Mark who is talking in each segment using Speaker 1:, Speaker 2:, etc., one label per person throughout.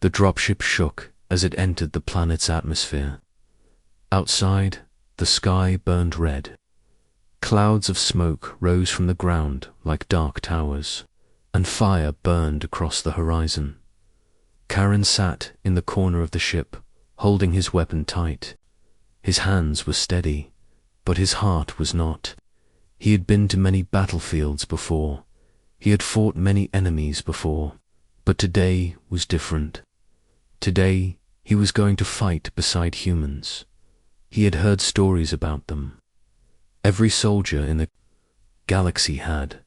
Speaker 1: The dropship shook as it entered the planet's atmosphere. Outside, the sky burned red. Clouds of smoke rose from the ground like dark towers, and fire burned across the horizon. Karen sat in the corner of the ship, holding his weapon tight. His hands were steady, but his heart was not. He had been to many battlefields before. He had fought many enemies before, but today was different. Today, he was going to fight beside humans. He had heard stories about them. Every soldier in the galaxy had.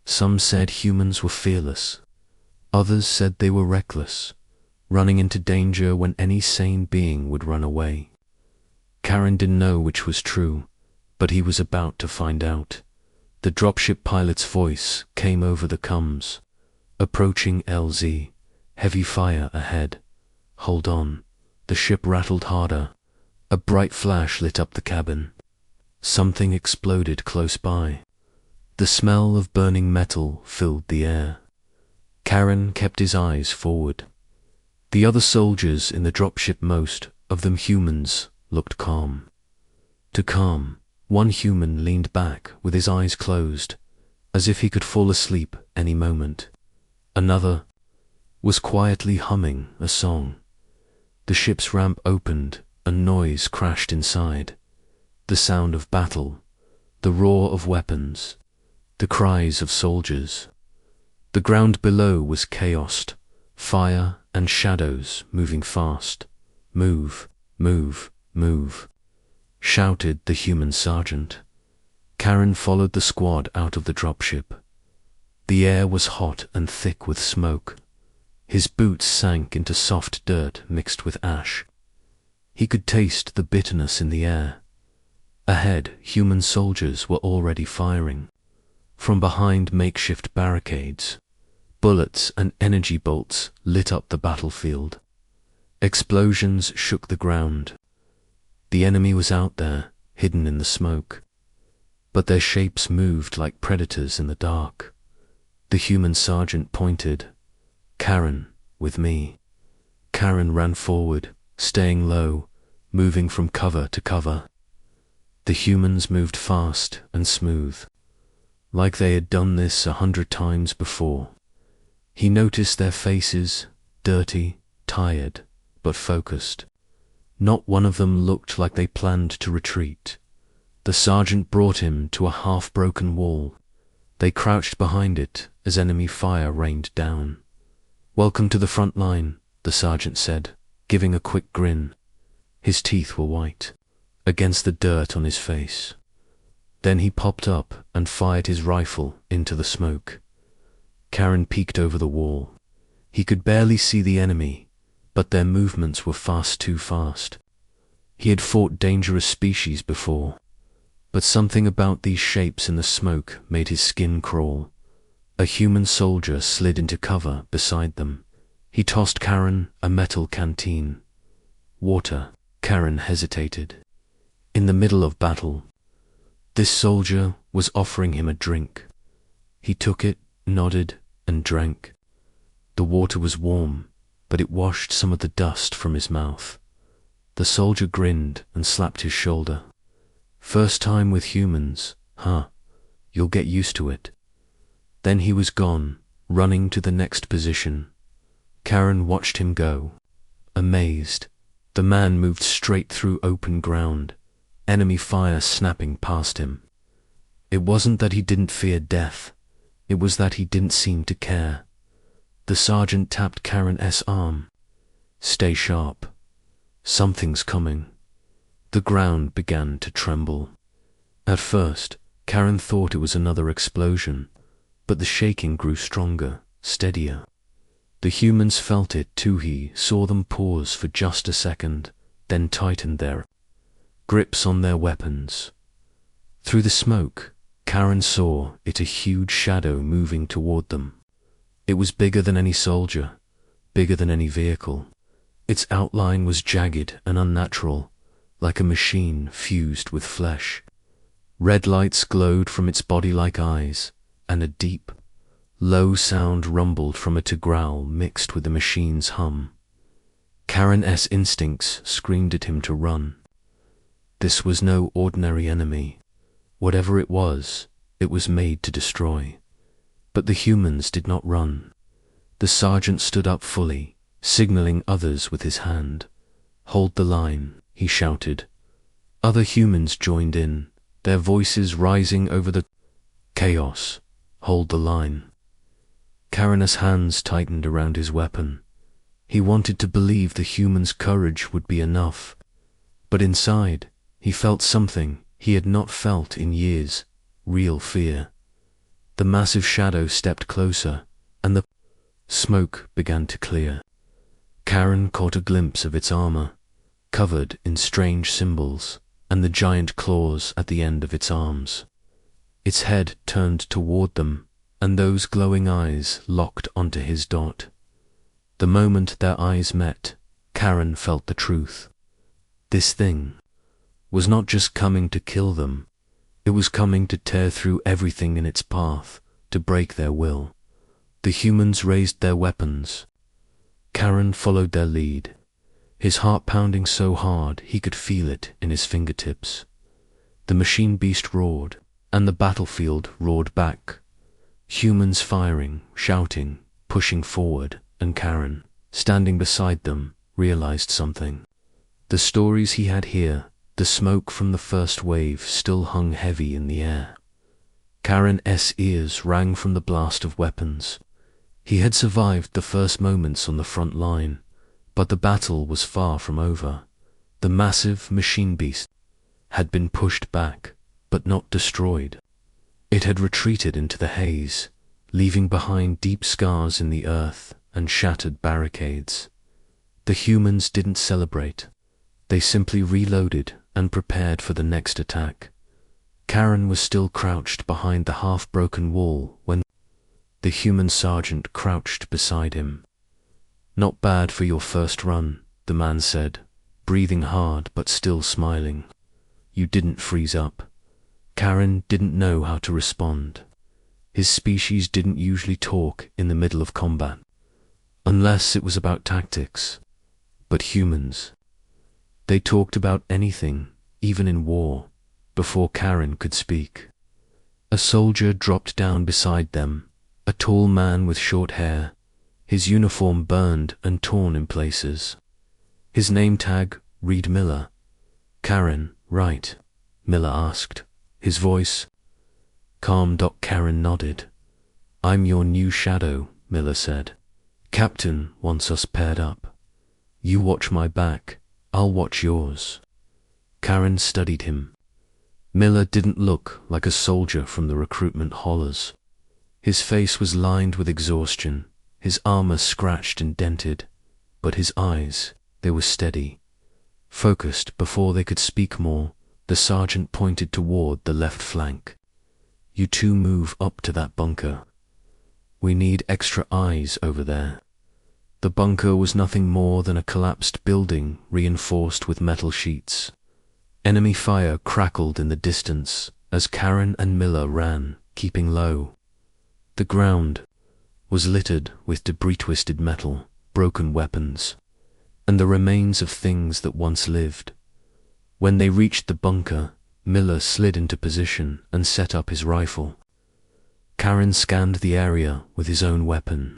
Speaker 1: Some said humans were fearless. Others said they were reckless, running into danger when any sane being would run away. Karen didn't know which was true, but he was about to find out. The dropship pilot's voice came over the comms. Approaching LZ. Heavy fire ahead. Hold on. The ship rattled harder. A bright flash lit up the cabin. Something exploded close by. The smell of burning metal filled the air. Karen kept his eyes forward. The other soldiers in the dropship, most of them humans, looked calm. To calm, one human leaned back with his eyes closed, as if he could fall asleep any moment. Another was quietly humming a song. The ship's ramp opened and noise crashed inside. The sound of battle, the roar of weapons, the cries of soldiers. The ground below was chaos, fire and shadows moving fast. Move, move, move, shouted the human sergeant. Karen followed the squad out of the dropship. The air was hot and thick with smoke. His boots sank into soft dirt mixed with ash. He could taste the bitterness in the air. Ahead, human soldiers were already firing. From behind makeshift barricades, bullets and energy bolts lit up the battlefield. Explosions shook the ground. The enemy was out there, hidden in the smoke. But their shapes moved like predators in the dark. The human sergeant pointed. Karen, with me. Karen ran forward, staying low, moving from cover to cover. The humans moved fast and smooth, like they had done this 100 times before. He noticed their faces, dirty, tired, but focused. Not one of them looked like they planned to retreat. The sergeant brought him to a half-broken wall. They crouched behind it as enemy fire rained down. "Welcome to the front line," the sergeant said, giving a quick grin. His teeth were white, against the dirt on his face. Then he popped up and fired his rifle into the smoke. Karen peeked over the wall. He could barely see the enemy, but their movements were too fast. He had fought dangerous species before, but something about these shapes in the smoke made his skin crawl. A human soldier slid into cover beside them. He tossed Karen a metal canteen. Water. Karen hesitated. In the middle of battle, this soldier was offering him a drink. He took it, nodded, and drank. The water was warm, but it washed some of the dust from his mouth. The soldier grinned and slapped his shoulder. "First time with humans, huh? You'll get used to it." Then he was gone, running to the next position. Karen watched him go, amazed. The man moved straight through open ground, enemy fire snapping past him. It wasn't that he didn't fear death, it was that he didn't seem to care. The sergeant tapped Karen's arm. "Stay sharp. Something's coming." The ground began to tremble. At first, Karen thought it was another explosion, but the shaking grew stronger, steadier. The humans felt it too. He saw them pause for just a second, then tighten their grips on their weapons. Through the smoke, Karen saw it, a huge shadow moving toward them. It was bigger than any soldier, bigger than any vehicle. Its outline was jagged and unnatural, like a machine fused with flesh. Red lights glowed from its body like eyes, and a deep, low sound rumbled from it, a growl mixed with the machine's hum. Karen's instincts screamed at him to run. This was no ordinary enemy. Whatever it was made to destroy. But the humans did not run. The sergeant stood up fully, signaling others with his hand. "Hold the line," he shouted. Other humans joined in, their voices rising over the chaos. "Hold the line." Karen's hands tightened around his weapon. He wanted to believe the human's courage would be enough, but inside, he felt something he had not felt in years, real fear. The massive shadow stepped closer, and the smoke began to clear. Karen caught a glimpse of its armor, covered in strange symbols, and the giant claws at the end of its arms. Its head turned toward them, and those glowing eyes locked onto his dot. The moment their eyes met, Karen felt the truth. This thing was not just coming to kill them, it was coming to tear through everything in its path, to break their will. The humans raised their weapons. Karen followed their lead, his heart pounding so hard he could feel it in his fingertips. The machine beast roared, and the battlefield roared back. Humans firing, shouting, pushing forward, and Karen, standing beside them, realized something. The stories he had here, the smoke from the first wave still hung heavy in the air. Karen's ears rang from the blast of weapons. He had survived the first moments on the front line, but the battle was far from over. The massive machine beast had been pushed back, but not destroyed. It had retreated into the haze, leaving behind deep scars in the earth and shattered barricades. The humans didn't celebrate. They simply reloaded and prepared for the next attack. Karen was still crouched behind the half-broken wall when the human sergeant crouched beside him. "Not bad for your first run," the man said, breathing hard but still smiling. "You didn't freeze up." Karen didn't know how to respond. His species didn't usually talk in the middle of combat, unless it was about tactics. But humans, they talked about anything, even in war, before Karen could speak. A soldier dropped down beside them, a tall man with short hair, his uniform burned and torn in places. His name tag, read Miller. "Karen, right?" Miller asked, his voice calm. Karen nodded. "I'm your new shadow," Miller said. "Captain wants us paired up. You watch my back, I'll watch yours." Karen studied him. Miller didn't look like a soldier from the recruitment hollers. His face was lined with exhaustion, his armor scratched and dented, but his eyes, they were steady. Focused before they could speak more, the sergeant pointed toward the left flank. "You two move up to that bunker. We need extra eyes over there." The bunker was nothing more than a collapsed building reinforced with metal sheets. Enemy fire crackled in the distance as Karen and Miller ran, keeping low. The ground was littered with debris-twisted metal, broken weapons, and the remains of things that once lived. When they reached the bunker, Miller slid into position and set up his rifle. Karen scanned the area with his own weapon.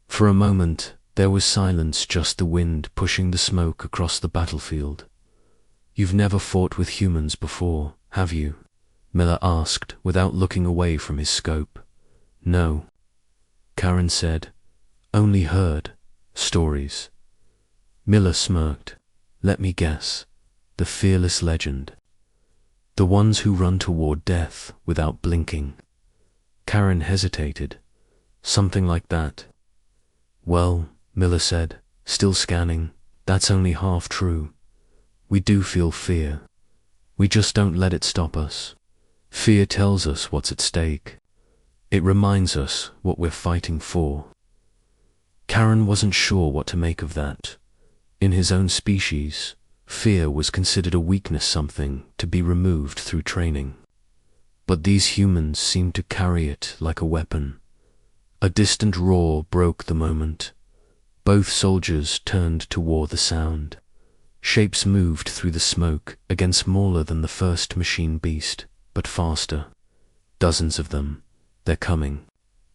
Speaker 1: For a moment, there was silence, just the wind pushing the smoke across the battlefield. "You've never fought with humans before, have you?" Miller asked without looking away from his scope. "No," Karen said. "Only heard stories." Miller smirked. "Let me guess. The fearless legend. The ones who run toward death without blinking." Karen hesitated. "Something like that." "Well," Miller said, still scanning, "that's only half true. We do feel fear. We just don't let it stop us. Fear tells us what's at stake. It reminds us what we're fighting for." Karen wasn't sure what to make of that. In his own species, fear was considered a weakness, something to be removed through training. But these humans seemed to carry it like a weapon. A distant roar broke the moment. Both soldiers turned toward the sound. Shapes moved through the smoke, again smaller than the first machine beast, but faster. Dozens of them. They're coming.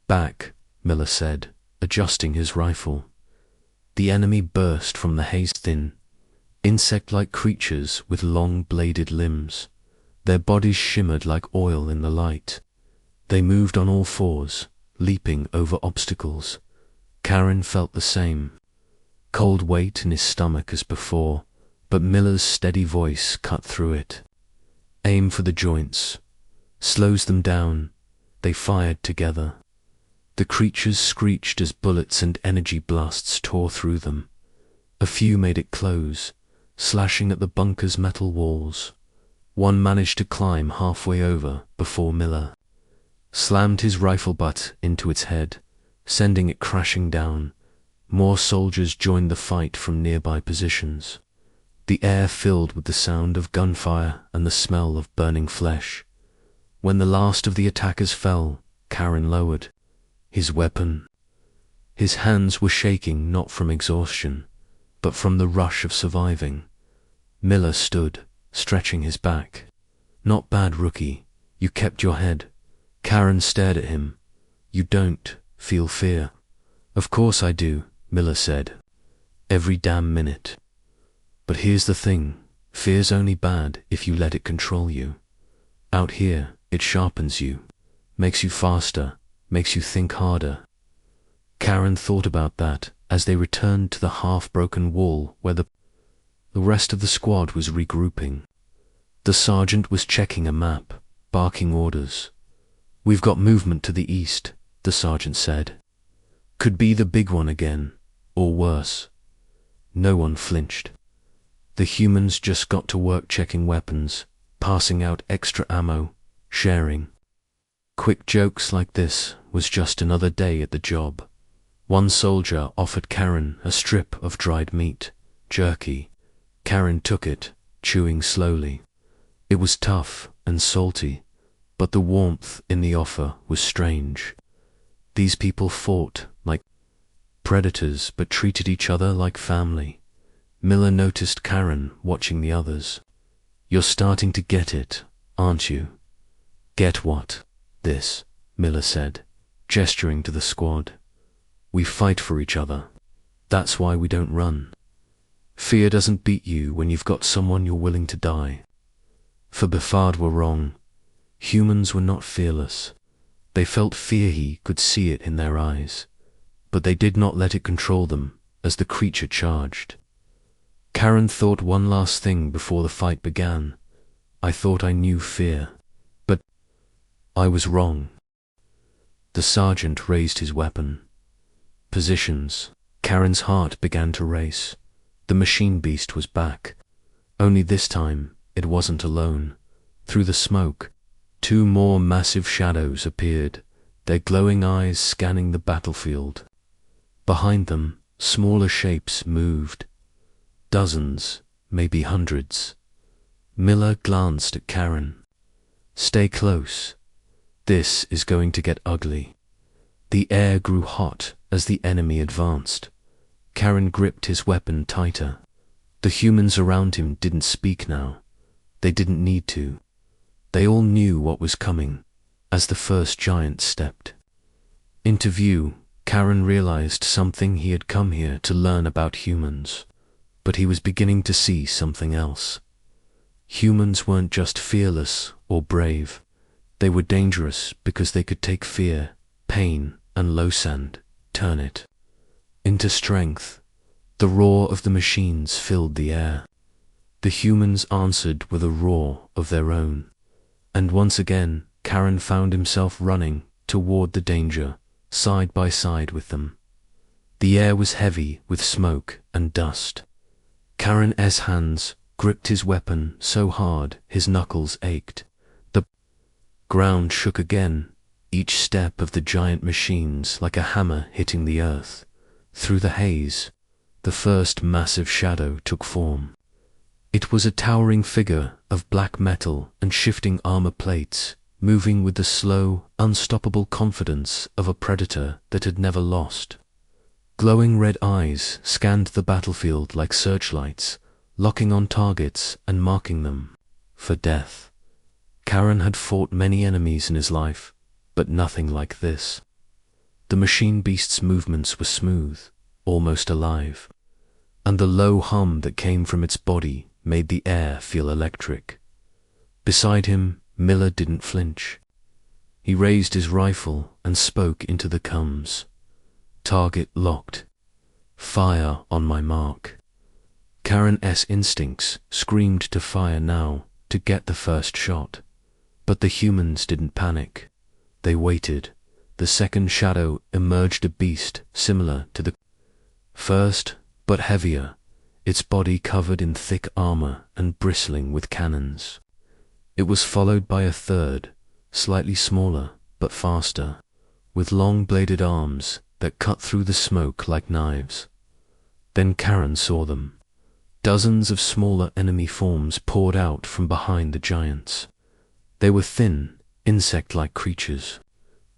Speaker 1: Back, Miller said, adjusting his rifle. The enemy burst from the haze, thin, insect-like creatures with long-bladed limbs. Their bodies shimmered like oil in the light. They moved on all fours, leaping over obstacles. Karen felt the same. Cold weight in his stomach as before, but Miller's steady voice cut through it. Aim for the joints. Slows them down. They fired together. The creatures screeched as bullets and energy blasts tore through them. A few made it close, slashing at the bunker's metal walls. One managed to climb halfway over before Miller slammed his rifle butt into its head, sending it crashing down. More soldiers joined the fight from nearby positions. The air filled with the sound of gunfire and the smell of burning flesh. When the last of the attackers fell, Karen lowered his weapon. His hands were shaking not from exhaustion, but from the rush of surviving. Miller stood, stretching his back. Not bad, rookie. You kept your head. Karen stared at him. You don't feel fear? Of course I do, Miller said. Every damn minute. But here's the thing. Fear's only bad if you let it control you. Out here, it sharpens you, makes you faster, makes you think harder. Karen thought about that as they returned to the half-broken wall where the rest of the squad was regrouping. The sergeant was checking a map, barking orders. We've got movement to the east, the sergeant said. Could be the big one again, or worse. No one flinched. The humans just got to work checking weapons, passing out extra ammo, sharing. Quick jokes like this was just another day at the job. One soldier offered Karen a strip of dried meat, jerky. Karen took it, chewing slowly. It was tough and salty, but the warmth in the offer was strange. These people fought like predators but treated each other like family. Miller noticed Karen watching the others. You're starting to get it, aren't you? Get what? This, Miller said, gesturing to the squad. We fight for each other. That's why we don't run. Fear doesn't beat you when you've got someone you're willing to die. For Befard were wrong. Humans were not fearless. They felt fear, he could see it in their eyes. But they did not let it control them as the creature charged. Karen thought one last thing before the fight began. I thought I knew fear. But I was wrong. The sergeant raised his weapon. Positions. Karen's heart began to race. The machine beast was back. Only this time, it wasn't alone. Through the smoke, two more massive shadows appeared, their glowing eyes scanning the battlefield. Behind them, smaller shapes moved. Dozens, maybe hundreds. Miller glanced at Karen. Stay close. This is going to get ugly. The air grew hot as the enemy advanced. Karen gripped his weapon tighter. The humans around him didn't speak now. They didn't need to. They all knew what was coming as the first giant stepped into view. Karen realized something he had come here to learn about humans, but he was beginning to see something else. Humans weren't just fearless or brave. They were dangerous because they could take fear, pain, and low sand, turn it into strength. The roar of the machines filled the air. The humans answered with a roar of their own. And once again, Karen found himself running toward the danger, side by side with them. The air was heavy with smoke and dust. Karen's hands gripped his weapon so hard his knuckles ached. The ground shook again, each step of the giant machines like a hammer hitting the earth. Through the haze, the first massive shadow took form. It was a towering figure of black metal and shifting armor plates, moving with the slow, unstoppable confidence of a predator that had never lost. Glowing red eyes scanned the battlefield like searchlights, locking on targets and marking them for death. Karen had fought many enemies in his life, but nothing like this. The machine beast's movements were smooth, almost alive, and the low hum that came from its body made the air feel electric. Beside him, Miller didn't flinch. He raised his rifle and spoke into the comms. Target locked. Fire on my mark. Karen's instincts screamed to fire now, to get the first shot. But the humans didn't panic. They waited. The second shadow emerged, a beast similar to the first, but heavier, its body covered in thick armor and bristling with cannons. It was followed by a third, slightly smaller but faster, with long bladed arms that cut through the smoke like knives. Then Karen saw them. Dozens of smaller enemy forms poured out from behind the giants. They were thin, insect-like creatures,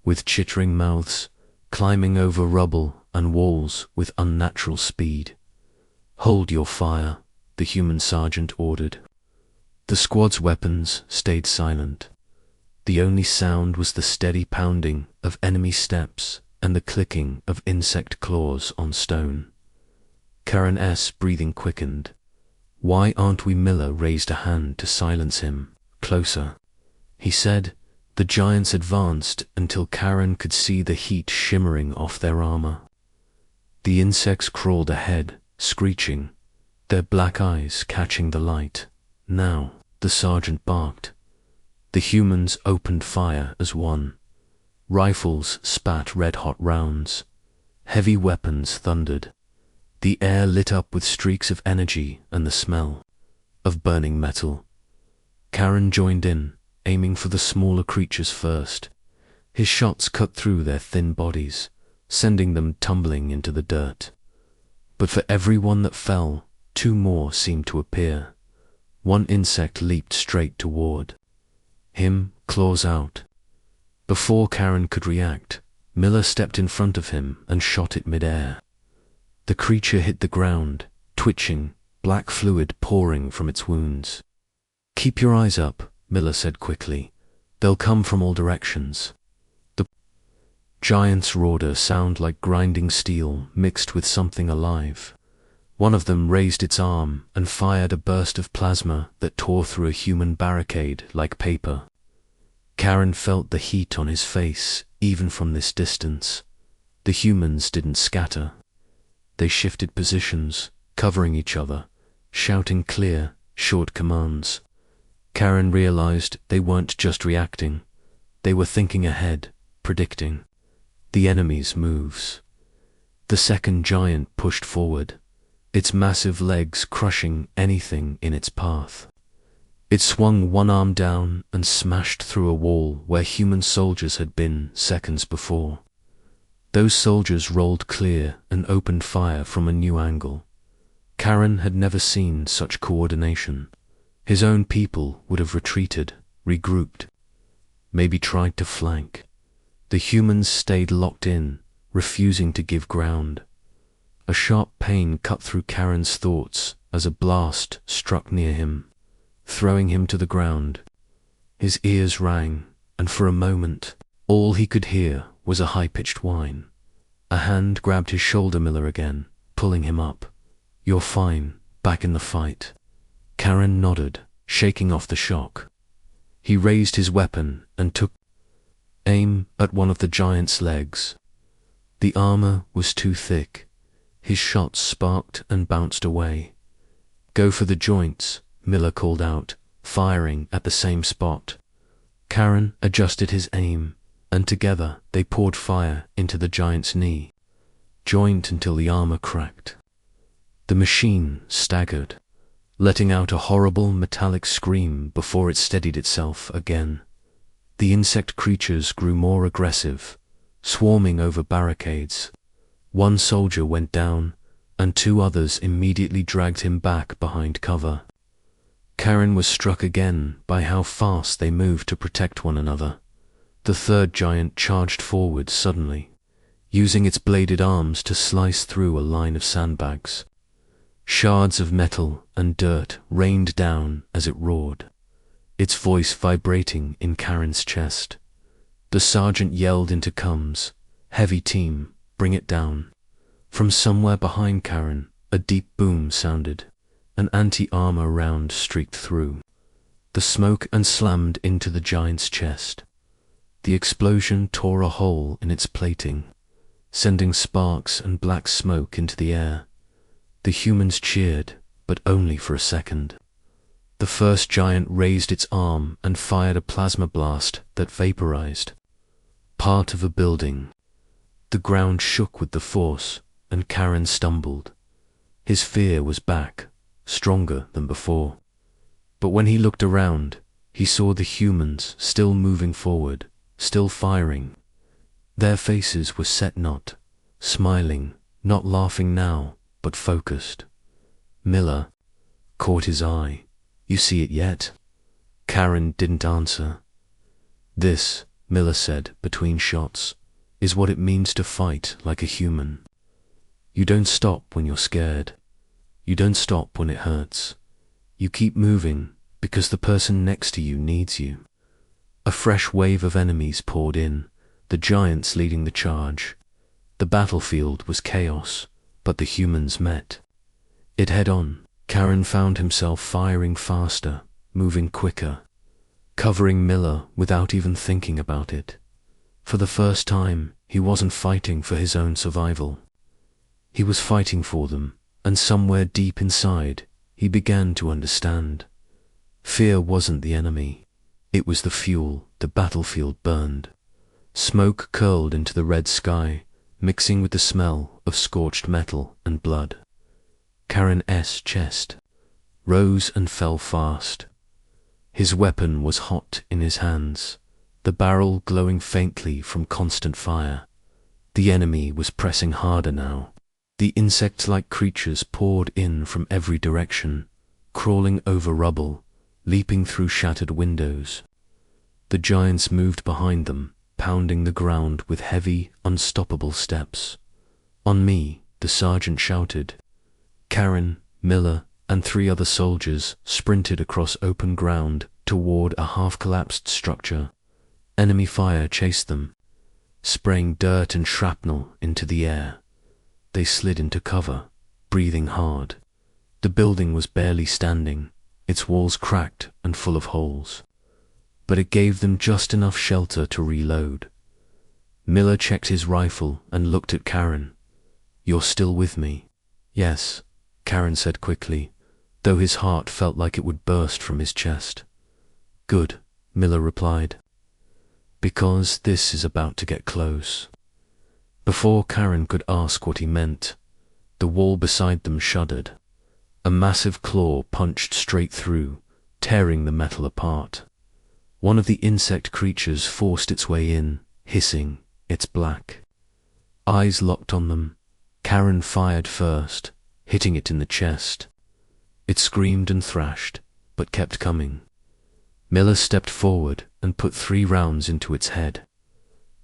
Speaker 1: with chittering mouths, climbing over rubble and walls with unnatural speed. "Hold your fire," the human sergeant ordered. The squad's weapons stayed silent. The only sound was the steady pounding of enemy steps and the clicking of insect claws on stone. Karen's breathing quickened. "Why aren't we?" Miller raised a hand to silence him. "Closer," he said. The giants advanced until Karen could see the heat shimmering off their armor. The insects crawled ahead, screeching, their black eyes catching the light. "Now," the sergeant barked. The humans opened fire as one. Rifles spat red-hot rounds. Heavy weapons thundered. The air lit up with streaks of energy and the smell of burning metal. Karen joined in, aiming for the smaller creatures first. His shots cut through their thin bodies, sending them tumbling into the dirt. But for every one that fell, two more seemed to appear. One insect leaped straight toward him, claws out. Before Karen could react, Miller stepped in front of him and shot it mid-air. The creature hit the ground, twitching, black fluid pouring from its wounds. "Keep your eyes up," Miller said quickly. "They'll come from all directions." The giants roared, a sound like grinding steel mixed with something alive. One of them raised its arm and fired a burst of plasma that tore through a human barricade like paper. Karen felt the heat on his face, even from this distance. The humans didn't scatter. They shifted positions, covering each other, shouting clear, short commands. Karen realized they weren't just reacting. They were thinking ahead, predicting the enemy's moves. The second giant pushed forward, its massive legs crushing anything in its path. It swung one arm down and smashed through a wall where human soldiers had been seconds before. Those soldiers rolled clear and opened fire from a new angle. Karen had never seen such coordination. His own people would have retreated, regrouped, maybe tried to flank. The humans stayed locked in, refusing to give ground. A sharp pain cut through Karen's thoughts as a blast struck near him, throwing him to the ground. His ears rang, and for a moment, all he could hear was a high-pitched whine. A hand grabbed his shoulder. Miller again, pulling him up. "You're fine, back in the fight." Karen nodded, shaking off the shock. He raised his weapon and took aim at one of the giant's legs. The armor was too thick. His shots sparked and bounced away. "Go for the joints," Miller called out, firing at the same spot. Karen adjusted his aim, and together they poured fire into the giant's knee, joint until the armor cracked. The machine staggered, letting out a horrible metallic scream before it steadied itself again. The insect creatures grew more aggressive, swarming over barricades. One soldier went down, and two others immediately dragged him back behind cover. Karen was struck again by how fast they moved to protect one another. The third giant charged forward suddenly. using its bladed arms to slice through a line of sandbags. Shards of metal and dirt rained down as it roared, its voice vibrating in Karen's chest. The sergeant yelled into Cums, "Heavy team, bring it down." From somewhere behind Karen, a deep boom sounded. An anti-armor round streaked through the smoke and slammed into the giant's chest. The explosion tore a hole in its plating, sending sparks and black smoke into the air. The humans cheered, but only for a second. The first giant raised its arm and fired a plasma blast that vaporized part of a building. The ground shook with the force, and Karen stumbled. His fear was back, stronger than before. But when he looked around, he saw the humans still moving forward, still firing. Their faces were set not, smiling, not laughing now, but focused. Miller caught his eye. "You see it yet?" Karen didn't answer. "This," Miller said between shots, "is what it means to fight like a human. You don't stop when you're scared. You don't stop when it hurts. You keep moving because the person next to you needs you." A fresh wave of enemies poured in, the giants leading the charge. The battlefield was chaos, but the humans met it head on. Karen found himself firing faster, moving quicker, covering Miller without even thinking about it. For the first time, he wasn't fighting for his own survival. He was fighting for them, and somewhere deep inside, he began to understand. Fear wasn't the enemy. It was the fuel the battlefield burned. Smoke curled into the red sky, mixing with the smell of scorched metal and blood. Karen's chest rose and fell fast. His weapon was hot in his hands, the barrel glowing faintly from constant fire. The enemy was pressing harder now. The insect-like creatures poured in from every direction, crawling over rubble, leaping through shattered windows. The giants moved behind them, pounding the ground with heavy, unstoppable steps. "On me," the sergeant shouted. Karen, Miller, and 3 other soldiers sprinted across open ground toward a half-collapsed structure. Enemy fire chased them, spraying dirt and shrapnel into the air. They slid into cover, breathing hard. The building was barely standing, its walls cracked and full of holes. But it gave them just enough shelter to reload. Miller checked his rifle and looked at Karen. "You're still with me?" "Yes," Karen said quickly, though his heart felt like it would burst from his chest. "Good," Miller replied, "because this is about to get close." Before Karen could ask what he meant, the wall beside them shuddered. A massive claw punched straight through, tearing the metal apart. One of the insect creatures forced its way in, hissing, its black eyes locked on them. Karen fired first, hitting it in the chest. It screamed and thrashed, but kept coming. Miller stepped forward and put 3 rounds into its head.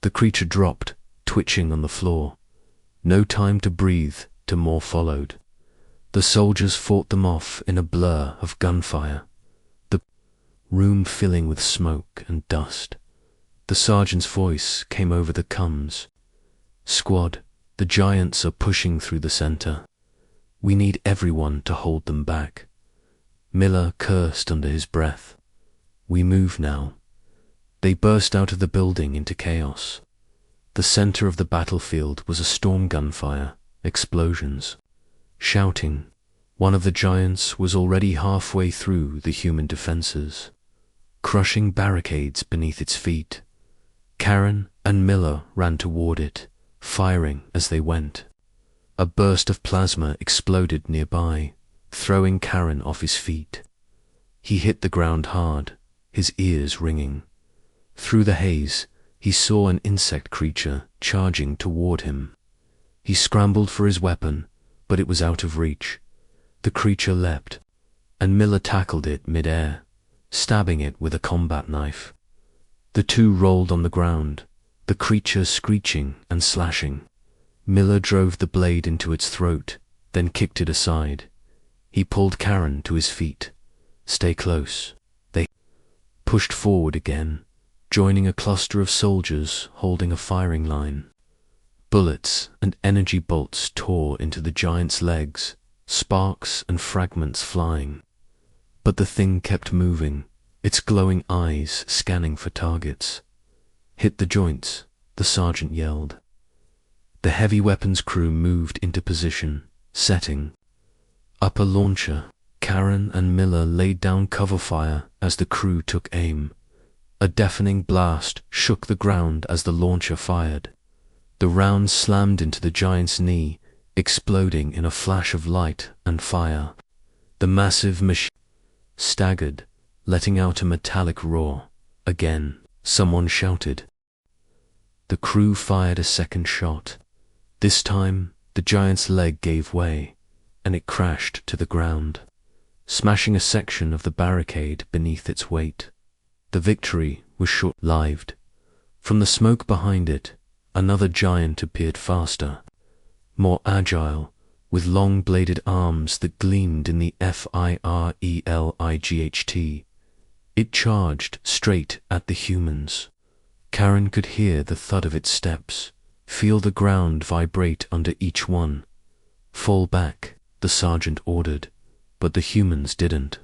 Speaker 1: The creature dropped, twitching on the floor. No time to breathe, more followed. The soldiers fought them off in a blur of gunfire, the room filling with smoke and dust. The sergeant's voice came over the Cums. "Squad, the giants are pushing through the center. We need everyone to hold them back." Miller cursed under his breath. "We move now." They burst out of the building into chaos. The center of the battlefield was a storm gunfire, explosions, shouting. One of the giants was already halfway through the human defenses, crushing barricades beneath its feet. Karen and Miller ran toward it, firing as they went. A burst of plasma exploded nearby, throwing Karen off his feet. He hit the ground hard, his ears ringing. Through the haze, he saw an insect creature charging toward him. He scrambled for his weapon, but it was out of reach. The creature leapt, and Miller tackled it mid-air, stabbing it with a combat knife. The 2 rolled on the ground, the creature screeching and slashing. Miller drove the blade into its throat, then kicked it aside. He pulled Karen to his feet. "Stay close." They pushed forward again, joining a cluster of soldiers holding a firing line. Bullets and energy bolts tore into the giant's legs, sparks and fragments flying. But the thing kept moving, its glowing eyes scanning for targets. "Hit the joints," the sergeant yelled. The heavy weapons crew moved into position, setting. Up a launcher, Karen and Miller laid down cover fire as the crew took aim. A deafening blast shook the ground as the launcher fired. The round slammed into the giant's knee, exploding in a flash of light and fire. The massive machine staggered, letting out a metallic roar. Again, someone shouted. The crew fired a second shot. This time, the giant's leg gave way, and it crashed to the ground, smashing a section of the barricade beneath its weight. The victory was short-lived. From the smoke behind it, another giant appeared faster, more agile, with long-bladed arms that gleamed in the firelight. It charged straight at the humans. Karen could hear the thud of its steps, feel the ground vibrate under each one. "Fall back," the sergeant ordered, but the humans didn't.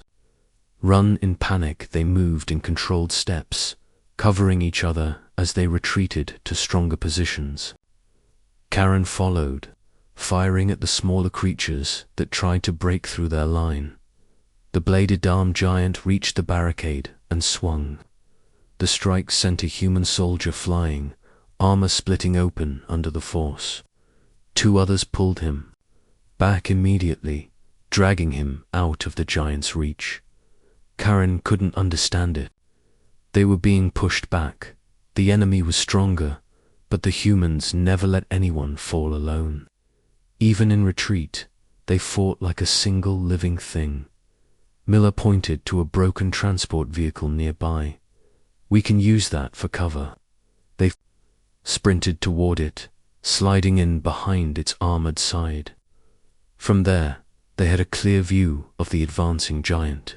Speaker 1: Run in panic, they moved in controlled steps, covering each other as they retreated to stronger positions. Karen followed, firing at the smaller creatures that tried to break through their line. The bladed arm giant reached the barricade and swung. The strike sent a human soldier flying, armor splitting open under the force. 2 others pulled him back immediately, dragging him out of the giant's reach. Karen couldn't understand it. They were being pushed back. The enemy was stronger, but the humans never let anyone fall alone. Even in retreat, they fought like a single living thing. Miller pointed to a broken transport vehicle nearby. "We can use that for cover." They sprinted toward it, sliding in behind its armored side. From there, they had a clear view of the advancing giant.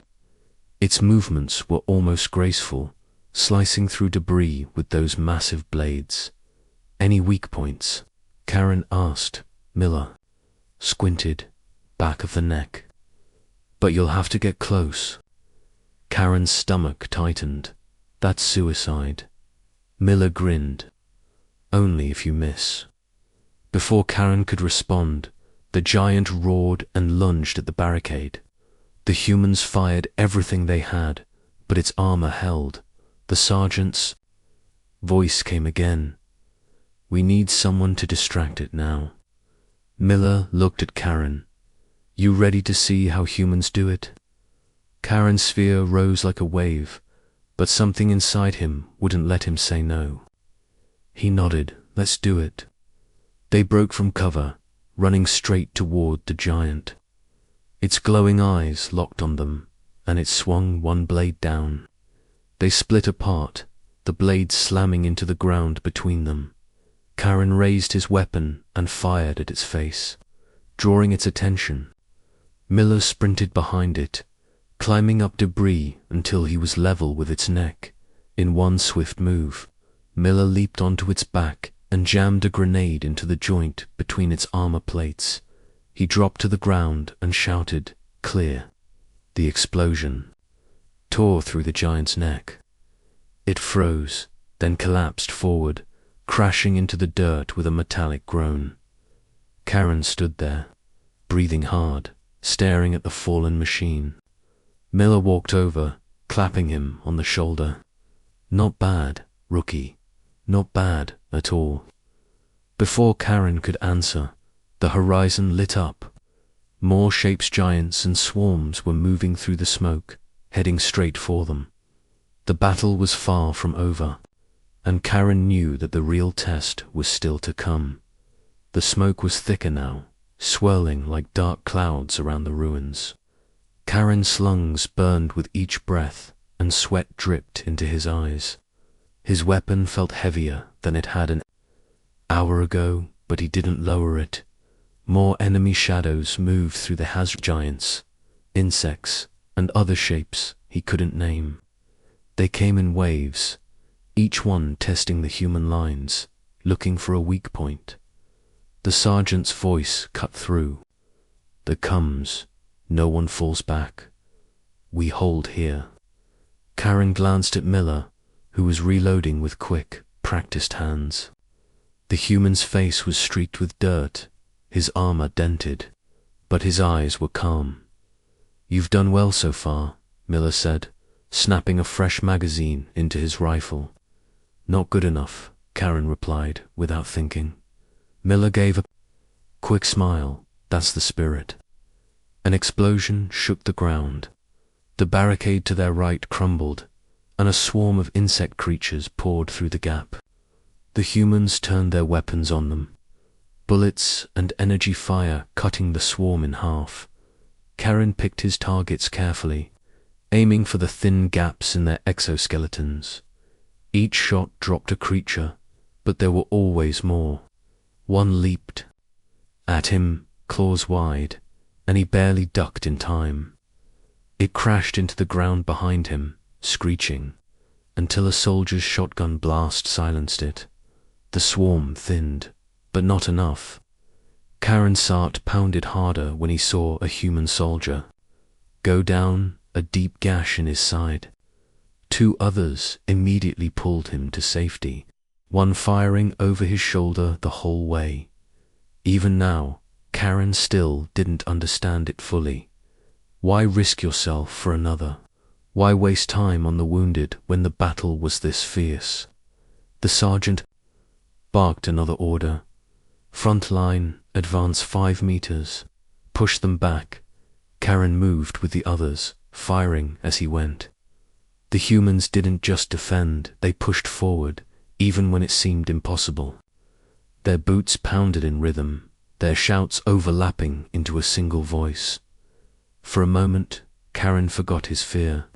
Speaker 1: Its movements were almost graceful, slicing through debris with those massive blades. "Any weak points?" Karen asked. Miller squinted, back of the neck. "But you'll have to get close." Karen's stomach tightened. "That's suicide." Miller grinned. "Only if you miss." Before Karen could respond, the giant roared and lunged at the barricade. The humans fired everything they had, but its armor held. The sergeant's voice came again. "We need someone to distract it now." Miller looked at Karen. "You ready to see how humans do it?" Karen's fear rose like a wave, but something inside him wouldn't let him say no. He nodded. "Let's do it." They broke from cover, running straight toward the giant. Its glowing eyes locked on them, and it swung one blade down. They split apart, the blade slamming into the ground between them. Karen raised his weapon and fired at its face, drawing its attention. Miller sprinted behind it, climbing up debris until he was level with its neck. In one swift move, Miller leaped onto its back and jammed a grenade into the joint between its armor plates. He dropped to the ground and shouted, "Clear." The explosion tore through the giant's neck. It froze, then collapsed forward, crashing into the dirt with a metallic groan. Karen stood there, breathing hard, staring at the fallen machine. Miller walked over, clapping him on the shoulder. "Not bad, rookie. Not bad at all." Before Karen could answer, the horizon lit up. More shapes, giants and swarms were moving through the smoke, heading straight for them. The battle was far from over, and Karen knew that the real test was still to come. The smoke was thicker now, swirling like dark clouds around the ruins. Karen's lungs burned with each breath, and sweat dripped into his eyes. His weapon felt heavier than it had an hour ago, but he didn't lower it. More enemy shadows moved through the hazard giants, insects, and other shapes he couldn't name. They came in waves, each one testing the human lines, looking for a weak point. The sergeant's voice cut through. "There comes. No one falls back. We hold here." Karen glanced at Miller, who was reloading with quick, practiced hands. The human's face was streaked with dirt, his armor dented, but his eyes were calm. "You've done well so far," Miller said, snapping a fresh magazine into his rifle. "Not good enough," Karen replied, without thinking. Miller gave a quick smile. "That's the spirit." An explosion shook the ground. The barricade to their right crumbled, and a swarm of insect creatures poured through the gap. The humans turned their weapons on them, bullets and energy fire cutting the swarm in half. Karen picked his targets carefully, aiming for the thin gaps in their exoskeletons. Each shot dropped a creature, but there were always more. One leaped at him, claws wide, and he barely ducked in time. It crashed into the ground behind him, screeching, until a soldier's shotgun blast silenced it. The swarm thinned, but not enough. Karen's heart pounded harder when he saw a human soldier go down, a deep gash in his side. Two others immediately pulled him to safety, one firing over his shoulder the whole way. Even now, Karen still didn't understand it fully. Why risk yourself for another? Why waste time on the wounded when the battle was this fierce? The sergeant barked another order. "Front line, advance 5 meters. Push them back." Karen moved with the others, firing as he went. The humans didn't just defend, they pushed forward, even when it seemed impossible. Their boots pounded in rhythm, their shouts overlapping into a single voice. For a moment, Karen forgot his fear.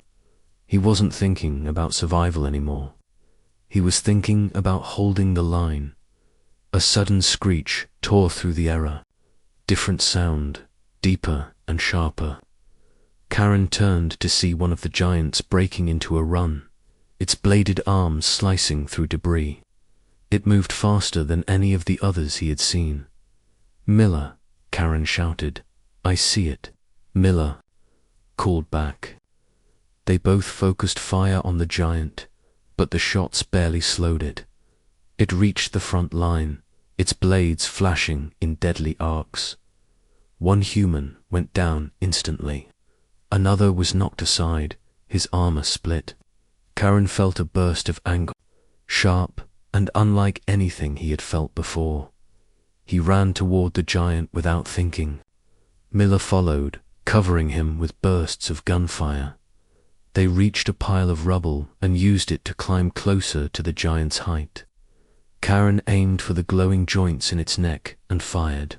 Speaker 1: He wasn't thinking about survival anymore. He was thinking about holding the line. A sudden screech tore through the air. Different sound, deeper and sharper. Karen turned to see one of the giants breaking into a run, its bladed arms slicing through debris. It moved faster than any of the others he had seen. "Miller," Karen shouted. "I see it." Miller called back. They both focused fire on the giant, but the shots barely slowed it. It reached the front line, its blades flashing in deadly arcs. One human went down instantly. Another was knocked aside, his armor split. Karen felt a burst of anger, sharp and unlike anything he had felt before. He ran toward the giant without thinking. Miller followed, covering him with bursts of gunfire. They reached a pile of rubble and used it to climb closer to the giant's height. Karen aimed for the glowing joints in its neck and fired.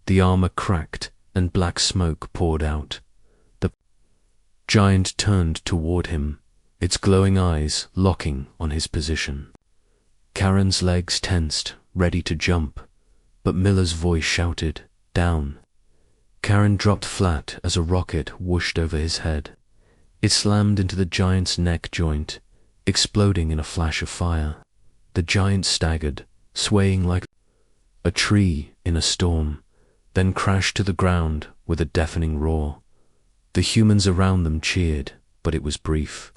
Speaker 1: The armor cracked and black smoke poured out. The giant turned toward him, its glowing eyes locking on his position. Karen's legs tensed, ready to jump, but Miller's voice shouted, "Down." Karen dropped flat as a rocket whooshed over his head. It slammed into the giant's neck joint, exploding in a flash of fire. The giant staggered, swaying like a tree in a storm, then crashed to the ground with a deafening roar. The humans around them cheered, but it was brief.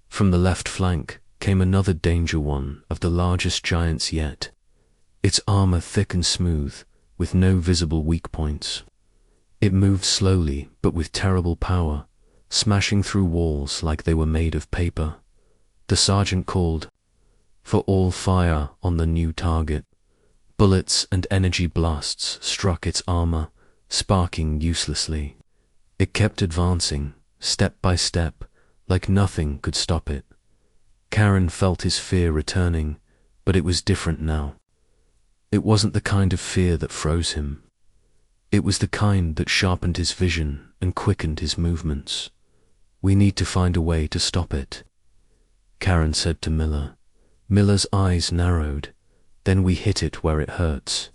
Speaker 1: From the left flank came another danger one of the largest giants yet, its armor thick and smooth, with no visible weak points. It moved slowly, but with terrible power, smashing through walls like they were made of paper. The sergeant called for all fire on the new target. Bullets and energy blasts struck its armor, sparking uselessly. It kept advancing, step by step, like nothing could stop it. Karen felt his fear returning, but it was different now. It wasn't the kind of fear that froze him. It was the kind that sharpened his vision and quickened his movements. "We need to find a way to stop it," Karen said to Miller. Miller's eyes narrowed. "Then we hit it where it hurts.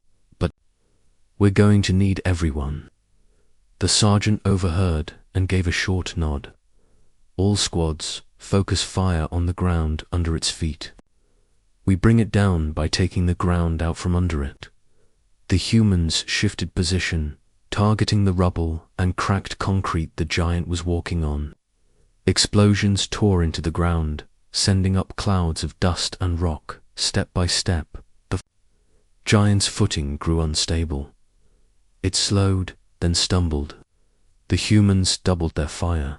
Speaker 1: We're going to need everyone. The sergeant overheard and gave a short nod. All squads, focus fire on the ground under its feet. We bring it down by taking the ground out from under it. The humans shifted position, targeting the rubble and cracked concrete the giant was walking on. Explosions tore into the ground, sending up clouds of dust and rock. Step by step, the giant's footing grew unstable. It slowed, then stumbled. The humans doubled their fire,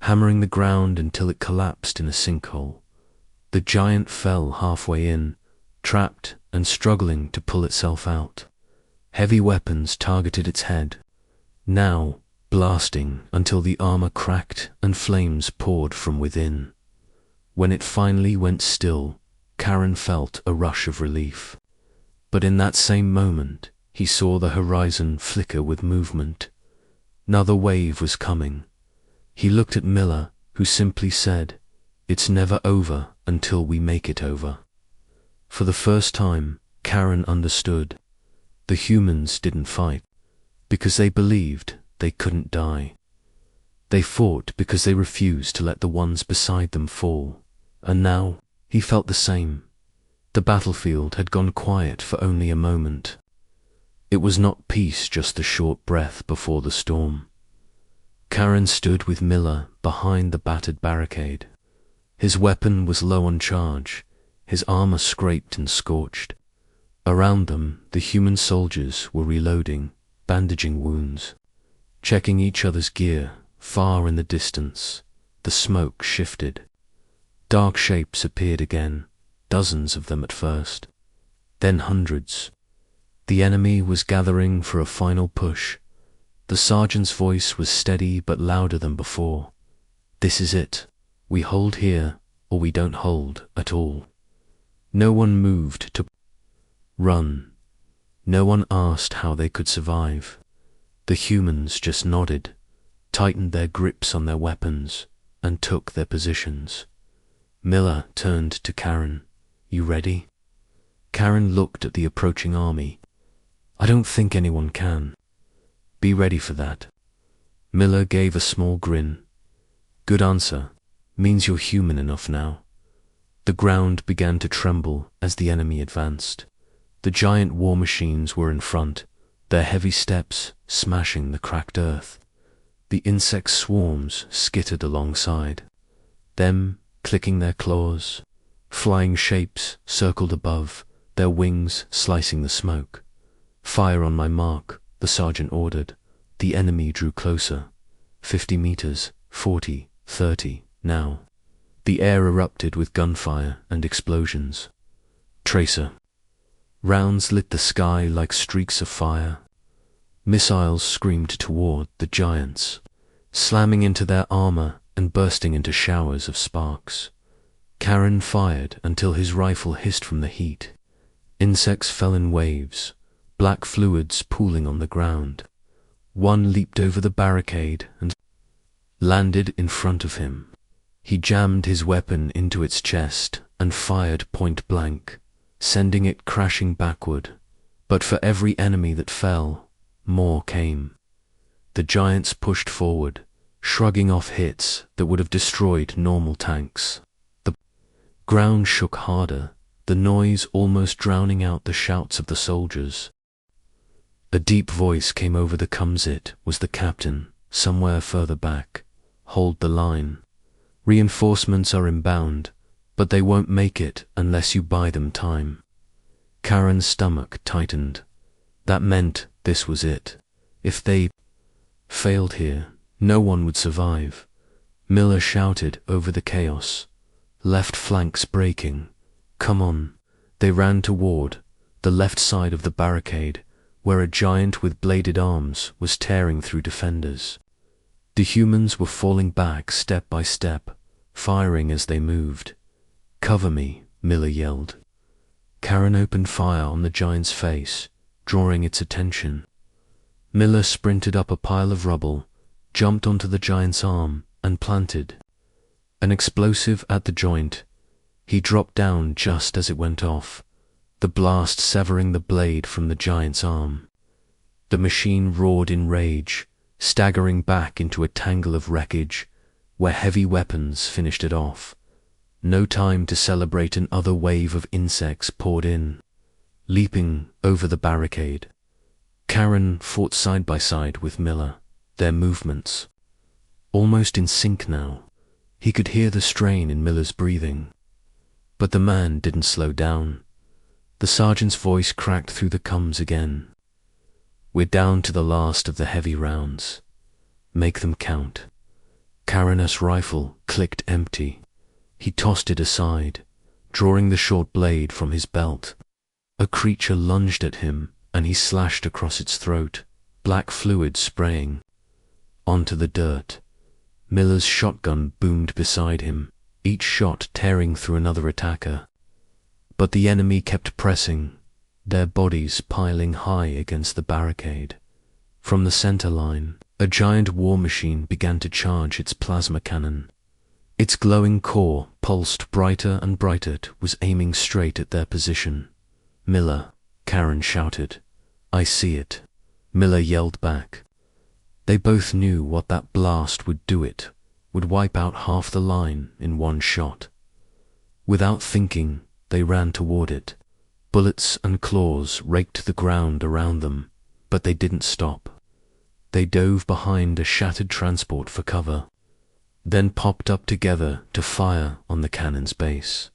Speaker 1: hammering the ground until it collapsed in a sinkhole. The giant fell halfway in, trapped and struggling to pull itself out. Heavy weapons targeted its head, now blasting until the armor cracked and flames poured from within. When it finally went still, Karen felt a rush of relief. But in that same moment, he saw the horizon flicker with movement. Another wave was coming. He looked at Miller, who simply said, "It's never over until we make it over." For the first time, Karen understood. The humans didn't fight because they believed they couldn't die. They fought because they refused to let the ones beside them fall. And now, he felt the same. The battlefield had gone quiet for only a moment. It was not peace, just a short breath before the storm. Karen stood with Miller behind the battered barricade. His weapon was low on charge, his armor scraped and scorched. Around them, the human soldiers were reloading, bandaging wounds, checking each other's gear. Far in the distance, the smoke shifted. Dark shapes appeared again, dozens of them at first, then hundreds. The enemy was gathering for a final push. The sergeant's voice was steady but louder than before. "This is it. We hold here, or we don't hold at all." No one moved to run. No one asked how they could survive. The humans just nodded, tightened their grips on their weapons, and took their positions. Miller turned to Karen. "You ready?" Karen looked at the approaching army. "I don't think anyone can." "Be ready for that." Miller gave a small grin. "Good answer. Means you're human enough now." The ground began to tremble as the enemy advanced. The giant war machines were in front, their heavy steps smashing the cracked earth. The insect swarms skittered alongside, them clicking their claws. Flying shapes circled above, their wings slicing the smoke. "Fire on my mark," the sergeant ordered. The enemy drew closer. 50 meters, 40, 30, now. The air erupted with gunfire and explosions. Tracer. Rounds lit the sky like streaks of fire. Missiles screamed toward the giants, slamming into their armor and bursting into showers of sparks. Karen fired until his rifle hissed from the heat. Insects fell in waves, black fluids pooling on the ground. One leaped over the barricade and landed in front of him. He jammed his weapon into its chest and fired point blank, sending it crashing backward. But for every enemy that fell, more came. The giants pushed forward, shrugging off hits that would have destroyed normal tanks. The ground shook harder, the noise almost drowning out the shouts of the soldiers. A deep voice came over the comes. It was the captain, somewhere further back. "Hold the line. Reinforcements are inbound, but they won't make it unless you buy them time." Karen's stomach tightened. That meant this was it. If they failed here, no one would survive. Miller shouted over the chaos. "Left flanks breaking. Come on." They ran toward the left side of the barricade, where a giant with bladed arms was tearing through defenders. The humans were falling back step by step, firing as they moved. "Cover me," Miller yelled. Karen opened fire on the giant's face, drawing its attention. Miller sprinted up a pile of rubble, jumped onto the giant's arm, and planted an explosive at the joint. He dropped down just as it went off, the blast severing the blade from the giant's arm. The machine roared in rage, staggering back into a tangle of wreckage where heavy weapons finished it off. No time to celebrate. Another wave of insects poured in, leaping over the barricade. Karen fought side by side with Miller, their movements almost in sync now. He could hear the strain in Miller's breathing. But the man didn't slow down. The sergeant's voice cracked through the comms again. "We're down to the last of the heavy rounds. Make them count." Karen's rifle clicked empty. He tossed it aside, drawing the short blade from his belt. A creature lunged at him, and he slashed across its throat, black fluid spraying onto the dirt. Miller's shotgun boomed beside him, each shot tearing through another attacker. But the enemy kept pressing, their bodies piling high against the barricade. From the center line, a giant war machine began to charge its plasma cannon. Its glowing core pulsed brighter and brighter. It was aiming straight at their position. "Miller," Karen shouted. "I see it." Miller yelled back. They both knew what that blast would do. It would wipe out half the line in one shot. Without thinking, they ran toward it. Bullets and claws raked the ground around them, but they didn't stop. They dove behind a shattered transport for cover, then popped up together to fire on the cannon's base.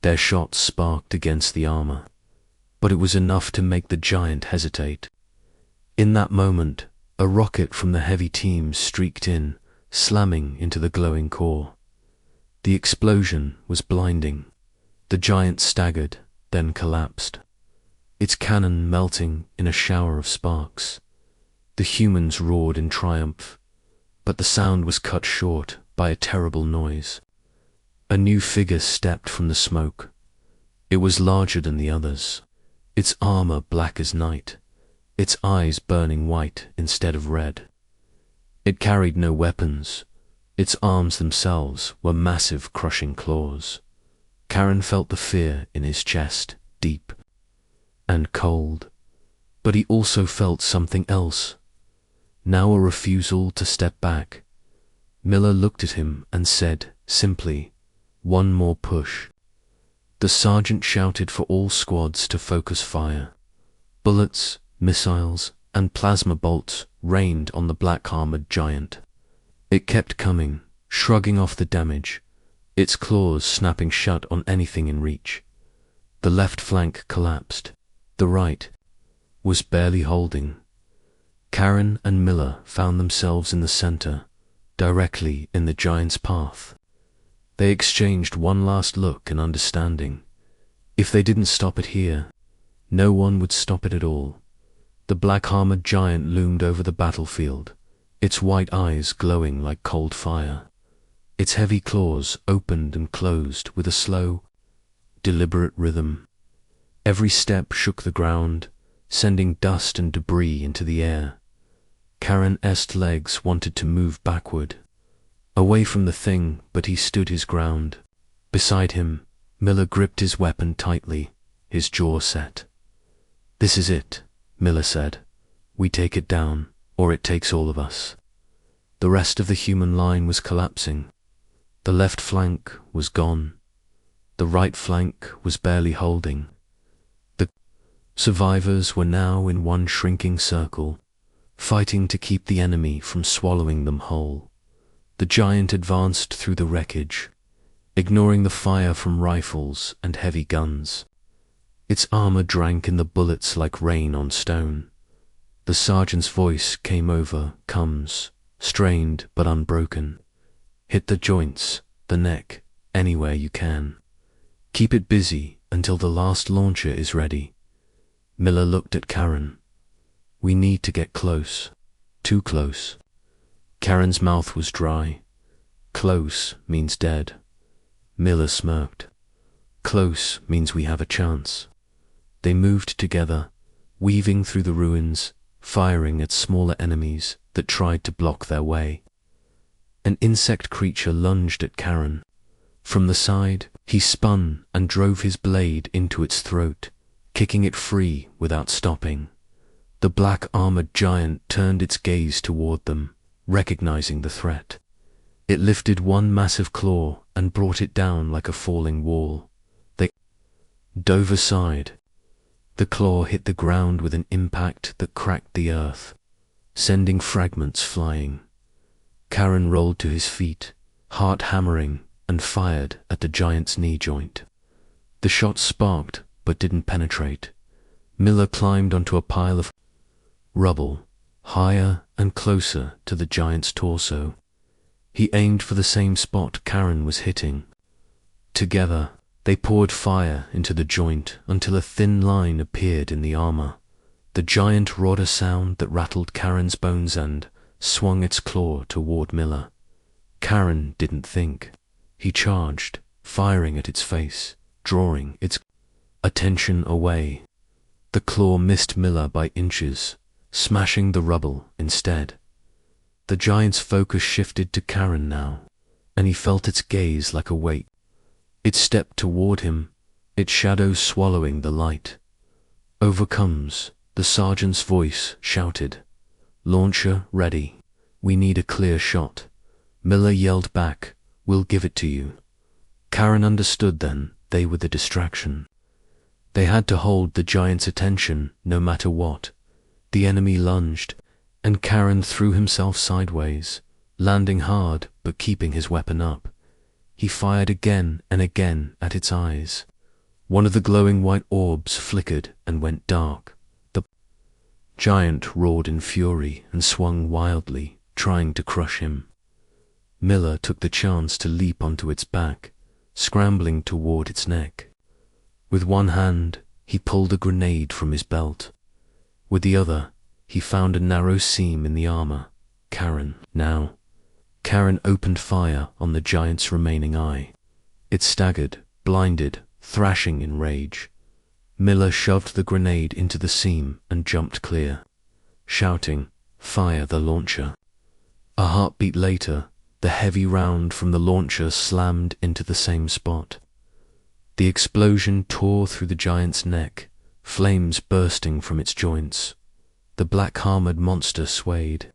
Speaker 1: Their shots sparked against the armor, but it was enough to make the giant hesitate. In that moment, a rocket from the heavy team streaked in, slamming into the glowing core. The explosion was blinding. The giant staggered, then collapsed, its cannon melting in a shower of sparks. The humans roared in triumph, but the sound was cut short by a terrible noise. A new figure stepped from the smoke. It was larger than the others, its armor black as night, its eyes burning white instead of red. It carried no weapons. Its arms themselves were massive, crushing claws. Karen felt the fear in his chest, deep and cold. But he also felt something else. Now a refusal to step back. Miller looked at him and said, simply, "One more push." The sergeant shouted for all squads to focus fire. Bullets, missiles, and plasma bolts rained on the black-armored giant. It kept coming, shrugging off the damage, its claws snapping shut on anything in reach. The left flank collapsed. The right was barely holding. Karen and Miller found themselves in the center, directly in the giant's path. They exchanged one last look and understanding. If they didn't stop it here, no one would stop it at all. The black-armored giant loomed over the battlefield, its white eyes glowing like cold fire. Its heavy claws opened and closed with a slow, deliberate rhythm. Every step shook the ground, sending dust and debris into the air. Karen's legs wanted to move backward, away from the thing, but he stood his ground. Beside him, Miller gripped his weapon tightly, his jaw set. "This is it," Miller said. "We take it down, or it takes all of us." The rest of the human line was collapsing. The left flank was gone. The right flank was barely holding. The survivors were now in one shrinking circle, fighting to keep the enemy from swallowing them whole. The giant advanced through the wreckage, ignoring the fire from rifles and heavy guns. Its armor drank in the bullets like rain on stone. The sergeant's voice came over comms, strained but unbroken. "Hit the joints, the neck, anywhere you can. Keep it busy until the last launcher is ready." Miller looked at Karen. "We need to get close. Too close." Karen's mouth was dry. "Close means dead." Miller smirked. "Close means we have a chance." They moved together, weaving through the ruins, firing at smaller enemies that tried to block their way. An insect creature lunged at Karen. From the side, he spun and drove his blade into its throat, kicking it free without stopping. The black-armored giant turned its gaze toward them, recognizing the threat. It lifted one massive claw and brought it down like a falling wall. They dove aside. The claw hit the ground with an impact that cracked the earth, sending fragments flying. Karen rolled to his feet, heart hammering, and fired at the giant's knee joint. The shot sparked but didn't penetrate. Miller climbed onto a pile of rubble, higher and closer to the giant's torso. He aimed for the same spot Karen was hitting. Together, they poured fire into the joint until a thin line appeared in the armor. The giant roared a sound that rattled Karen's bones and swung its claw toward Miller. Karen didn't think. He charged, firing at its face, drawing its attention away. The claw missed Miller by inches, smashing the rubble instead. The giant's focus shifted to Karen now, and he felt its gaze like a weight. It stepped toward him, its shadow swallowing the light. "Overcomes," the sergeant's voice shouted. "Launcher ready. We need a clear shot." Miller yelled back, "We'll give it to you." Karen understood then they were the distraction. They had to hold the giant's attention no matter what. The enemy lunged, and Karen threw himself sideways, landing hard but keeping his weapon up. He fired again and again at its eyes. One of the glowing white orbs flickered and went dark. The giant roared in fury and swung wildly, trying to crush him. Miller took the chance to leap onto its back, scrambling toward its neck. With one hand, he pulled a grenade from his belt. With the other, he found a narrow seam in the armor. Karen opened fire on the giant's remaining eye. It staggered, blinded, thrashing in rage. Miller shoved the grenade into the seam and jumped clear, shouting, "Fire the launcher." A heartbeat later, the heavy round from the launcher slammed into the same spot. The explosion tore through the giant's neck, flames bursting from its joints. The black-armored monster swayed,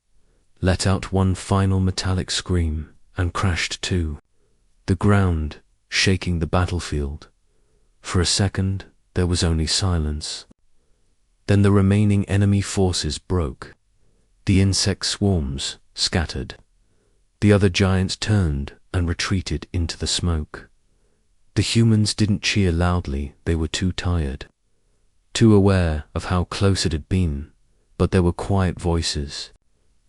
Speaker 1: let out one final metallic scream, and crashed to the ground, shaking the battlefield. For a second, there was only silence. Then the remaining enemy forces broke. The insect swarms scattered. The other giants turned and retreated into the smoke. The humans didn't cheer loudly, they were too tired, too aware of how close it had been, but there were quiet voices,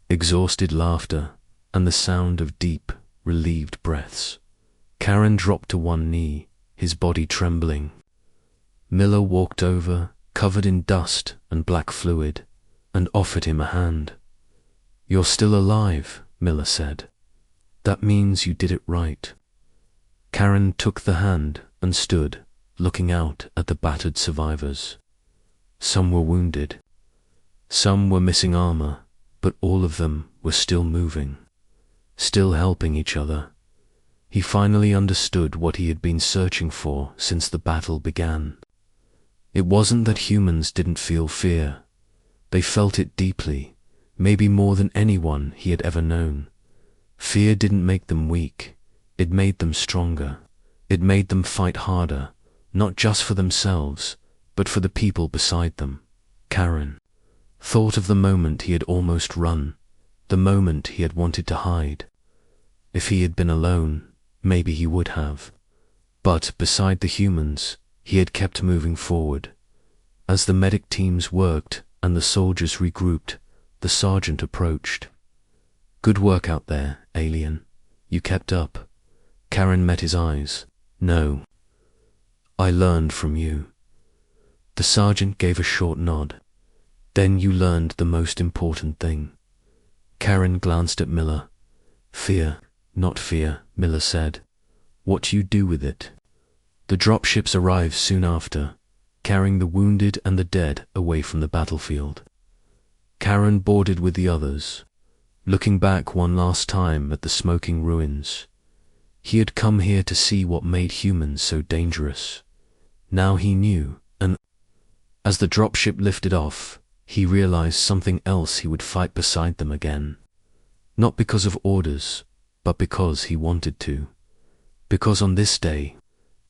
Speaker 1: exhausted laughter, and the sound of deep, relieved breaths. Karen dropped to one knee, his body trembling. Miller walked over, covered in dust and black fluid, and offered him a hand. "You're still alive," Miller said. "That means you did it right." Karen took the hand and stood, looking out at the battered survivors. Some were wounded. Some were missing armor, but all of them were still moving, still helping each other. He finally understood what he had been searching for since the battle began. It wasn't that humans didn't feel fear. They felt it deeply, maybe more than anyone he had ever known. Fear didn't make them weak. It made them stronger. It made them fight harder, not just for themselves, but for the people beside them. Karen thought of the moment he had almost run, the moment he had wanted to hide. If he had been alone, maybe he would have. But beside the humans, he had kept moving forward. As the medic teams worked and the soldiers regrouped, the sergeant approached. "Good work out there, alien. You kept up." Karen met his eyes. "No. I learned from you." The sergeant gave a short nod. "Then you learned the most important thing." Karen glanced at Miller. "Fear, not fear," Miller said. "What you do with it." The dropships arrived soon after, carrying the wounded and the dead away from the battlefield. Karen boarded with the others, looking back one last time at the smoking ruins. He had come here to see what made humans so dangerous. Now he knew, and as the dropship lifted off, he realized something else: he would fight beside them again. Not because of orders, but because he wanted to. Because on this day,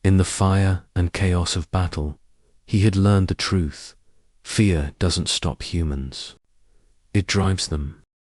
Speaker 1: in the fire and chaos of battle, he had learned the truth. Fear doesn't stop humans. It drives them.